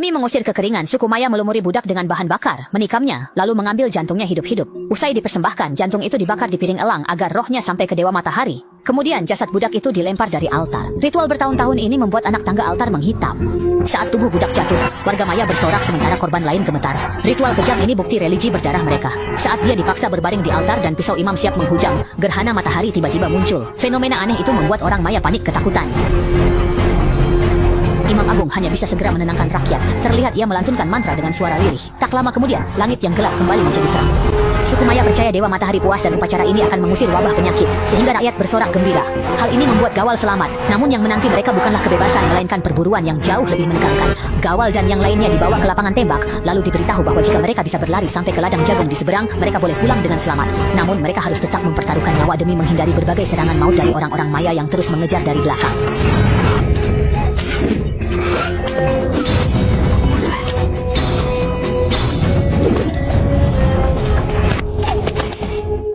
Demi mengusir kekeringan, suku Maya melumuri budak dengan bahan bakar, menikamnya, lalu mengambil jantungnya hidup-hidup. Usai dipersembahkan, jantung itu dibakar di piring elang agar rohnya sampai ke Dewa Matahari. Kemudian jasad budak itu dilempar dari altar. Ritual bertahun-tahun ini membuat anak tangga altar menghitam. Saat tubuh budak jatuh, warga Maya bersorak sementara korban lain gemetar. Ritual kejam ini bukti religi berdarah mereka. Saat dia dipaksa berbaring di altar dan pisau imam siap menghujam, gerhana matahari tiba-tiba muncul. Fenomena aneh itu membuat orang Maya panik ketakutan. Imam Agung hanya bisa segera menenangkan rakyat. Terlihat ia melantunkan mantra dengan suara lirih. Tak lama kemudian, langit yang gelap kembali menjadi terang. Suku Maya percaya Dewa Matahari puas dan upacara ini akan mengusir wabah penyakit, sehingga rakyat bersorak gembira. Hal ini membuat Gawal selamat, namun yang menanti mereka bukanlah kebebasan, melainkan perburuan yang jauh lebih menegangkan. Gawal dan yang lainnya dibawa ke lapangan tembak, lalu diberitahu bahwa jika mereka bisa berlari sampai ke ladang jagung di seberang, mereka boleh pulang dengan selamat. Namun mereka harus tetap mempertaruhkan nyawa demi menghindari berbagai serangan maut dari orang-orang Maya yang terus mengejar dari belakang.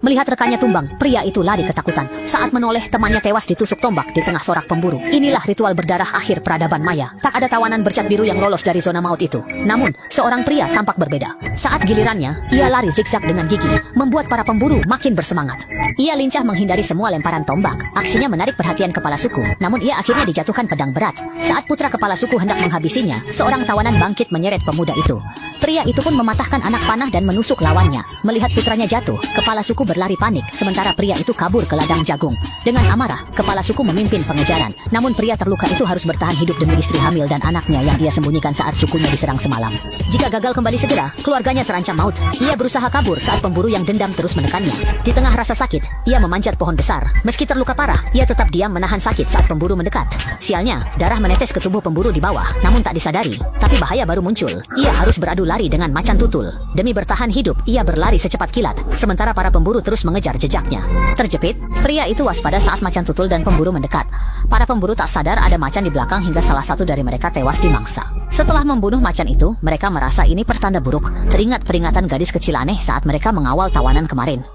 Melihat rekannya tumbang, pria itu lari ketakutan. Saat menoleh, temannya tewas ditusuk tombak di tengah sorak pemburu. Inilah ritual berdarah akhir peradaban Maya. Tak ada tawanan bercat biru yang lolos dari zona maut itu. Namun, seorang pria tampak berbeda. Saat gilirannya, ia lari zigzag dengan gigi, membuat para pemburu makin bersemangat. Ia lincah menghindari semua lemparan tombak. Aksinya menarik perhatian kepala suku. Namun ia akhirnya dijatuhkan pedang berat. Saat putra kepala suku hendak menghabisinya, seorang tawanan bangkit menyeret pemuda itu. Pria itu pun mematahkan anak panah dan menusuk lawannya. Melihat putranya jatuh, kepala suku berlari panik, sementara pria itu kabur ke ladang jagung. Dengan amarah, kepala suku memimpin pengejaran. Namun pria terluka itu harus bertahan hidup demi istri hamil dan anaknya yang ia sembunyikan saat sukunya diserang semalam. Jika gagal kembali segera, keluarganya terancam maut. Ia berusaha kabur saat pemburu yang dendam terus menekannya. Di tengah rasa sakit, ia memanjat pohon besar. Meski terluka parah, ia tetap diam menahan sakit saat pemburu mendekat. Sialnya, darah menetes ke tubuh pemburu di bawah, namun tak disadari. Tapi bahaya baru muncul. Ia harus beradu lari dengan macan tutul. Demi bertahan hidup, ia berlari secepat kilat, sementara para pemburu terus mengejar jejaknya. Terjepit, pria itu waspada saat macan tutul dan pemburu mendekat. Para pemburu tak sadar ada macan di belakang hingga salah satu dari mereka tewas dimangsa. Setelah membunuh macan itu, mereka merasa ini pertanda buruk. Teringat peringatan gadis kecil aneh saat mereka mengawal tawanan kemarin.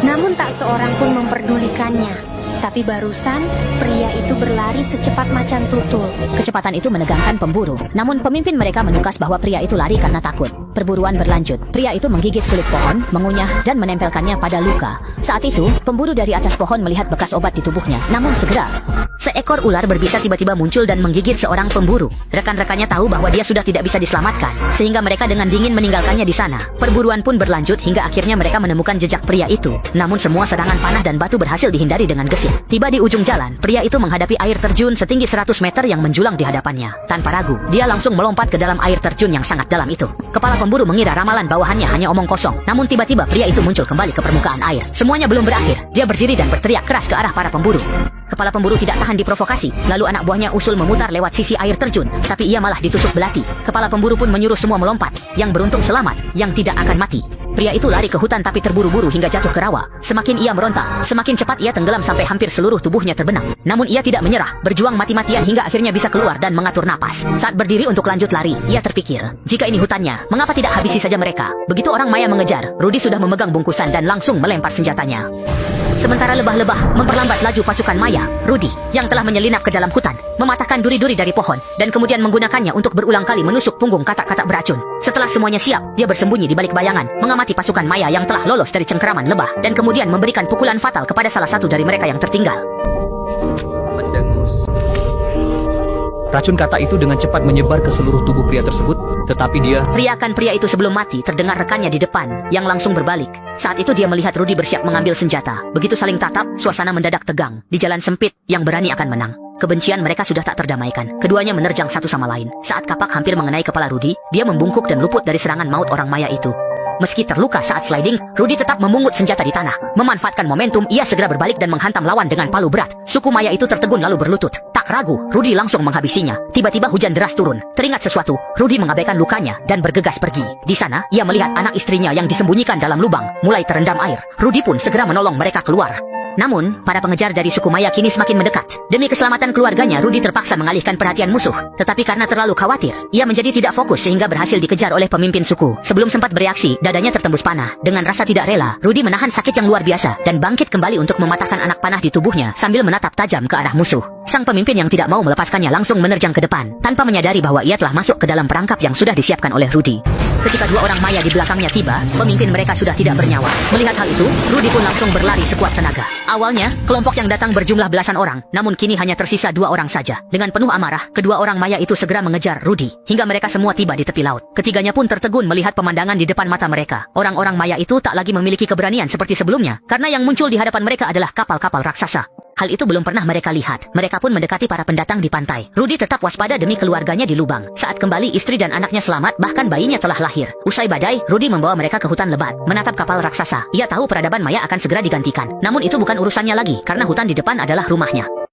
Namun tak seorang pun memperdulikannya. Tapi barusan, pria itu berlari secepat macan tutul. Kecepatan itu menegangkan pemburu. Namun pemimpin mereka menukas bahwa pria itu lari karena takut. Perburuan berlanjut. Pria itu menggigit kulit pohon, mengunyah, dan menempelkannya pada luka. Saat itu, pemburu dari atas pohon melihat bekas obat di tubuhnya. Namun segera, seekor ular berbisa tiba-tiba muncul dan menggigit seorang pemburu. Rekan-rekannya tahu bahwa dia sudah tidak bisa diselamatkan, sehingga mereka dengan dingin meninggalkannya di sana. Perburuan pun berlanjut hingga akhirnya mereka menemukan jejak pria itu. Namun semua serangan panah dan batu berhasil dihindari dengan gesit. Tiba di ujung jalan, pria itu menghadapi air terjun setinggi 100 meter yang menjulang di hadapannya. Tanpa ragu, dia langsung melompat ke dalam air terjun yang sangat dalam itu. Kepala pemburu mengira ramalan bawahannya hanya omong kosong. Namun tiba-tiba pria itu muncul kembali ke permukaan air. Semuanya belum berakhir. Dia berdiri dan berteriak keras ke arah para pemburu. Kepala pemburu tidak tahan diprovokasi. Lalu anak buahnya usul memutar lewat sisi air terjun. Tapi ia malah ditusuk belati. Kepala pemburu pun menyuruh semua melompat. Yang beruntung selamat, yang tidak akan mati. Pria itu lari ke hutan tapi terburu-buru hingga jatuh ke rawa. Semakin ia meronta, semakin cepat ia tenggelam sampai hampir seluruh tubuhnya terbenam. Namun ia tidak menyerah, berjuang mati-matian hingga akhirnya bisa keluar dan mengatur napas. Saat berdiri untuk lanjut lari, ia terpikir, jika ini hutannya, mengapa tidak habisi saja mereka? Begitu orang Maya mengejar, Rudy sudah memegang bungkusan dan langsung melempar senjatanya. Sementara lebah-lebah memperlambat laju pasukan Maya, Rudy, yang telah menyelinap ke dalam hutan, mematahkan duri-duri dari pohon, dan kemudian menggunakannya untuk berulang kali menusuk punggung katak-katak beracun. Setelah semuanya siap, dia bersembunyi di balik bayangan, mengamati pasukan Maya yang telah lolos dari cengkeraman lebah, dan kemudian memberikan pukulan fatal kepada salah satu dari mereka yang tertinggal. Racun kata itu dengan cepat menyebar ke seluruh tubuh pria tersebut, tetapi dia... Teriakan pria itu sebelum mati terdengar rekannya di depan, yang langsung berbalik. Saat itu dia melihat Rudy bersiap mengambil senjata. Begitu saling tatap, suasana mendadak tegang. Di jalan sempit, yang berani akan menang. Kebencian mereka sudah tak terdamaikan. Keduanya menerjang satu sama lain. Saat kapak hampir mengenai kepala Rudy, dia membungkuk dan luput dari serangan maut orang Maya itu. Meski terluka saat sliding, Rudy tetap memungut senjata di tanah. Memanfaatkan momentum, ia segera berbalik dan menghantam lawan dengan palu berat. Suku Maya itu tertegun lalu berlutut. Tak ragu, Rudy langsung menghabisinya. Tiba-tiba hujan deras turun. Teringat sesuatu, Rudy mengabaikan lukanya dan bergegas pergi. Di sana, ia melihat anak istrinya yang disembunyikan dalam lubang, mulai terendam air. Rudy pun segera menolong mereka keluar. Namun, para pengejar dari suku Maya kini semakin mendekat. Demi keselamatan keluarganya, Rudy terpaksa mengalihkan perhatian musuh. Tetapi karena terlalu khawatir, ia menjadi tidak fokus sehingga berhasil dikejar oleh pemimpin suku. Sebelum sempat bereaksi, dadanya tertembus panah. Dengan rasa tidak rela, Rudy menahan sakit yang luar biasa dan bangkit kembali untuk mematahkan anak panah di tubuhnya sambil menatap tajam ke arah musuh. Sang pemimpin yang tidak mau melepaskannya langsung menerjang ke depan, tanpa menyadari bahwa ia telah masuk ke dalam perangkap yang sudah disiapkan oleh Rudy. Ketika dua orang maya di belakangnya tiba, pemimpin mereka sudah tidak bernyawa. Melihat hal itu, Rudy pun langsung berlari sekuat tenaga. Awalnya, kelompok yang datang berjumlah belasan orang, namun kini hanya tersisa 2 orang saja. Dengan penuh amarah, kedua orang maya itu segera mengejar Rudy, hingga mereka semua tiba di tepi laut. Ketiganya pun tertegun melihat pemandangan di depan mata mereka. Orang-orang maya itu tak lagi memiliki keberanian seperti sebelumnya, karena yang muncul di hadapan mereka adalah kapal-kapal raksasa. Hal itu belum pernah mereka lihat. Mereka pun mendekati para pendatang di pantai. Rudy tetap waspada demi keluarganya di lubang. Saat kembali, istri dan anaknya selamat, bahkan bayinya telah lahir. Usai badai, Rudy membawa mereka ke hutan lebat, menatap kapal raksasa. Ia tahu peradaban maya akan segera digantikan. Namun itu bukan urusannya lagi, karena hutan di depan adalah rumahnya.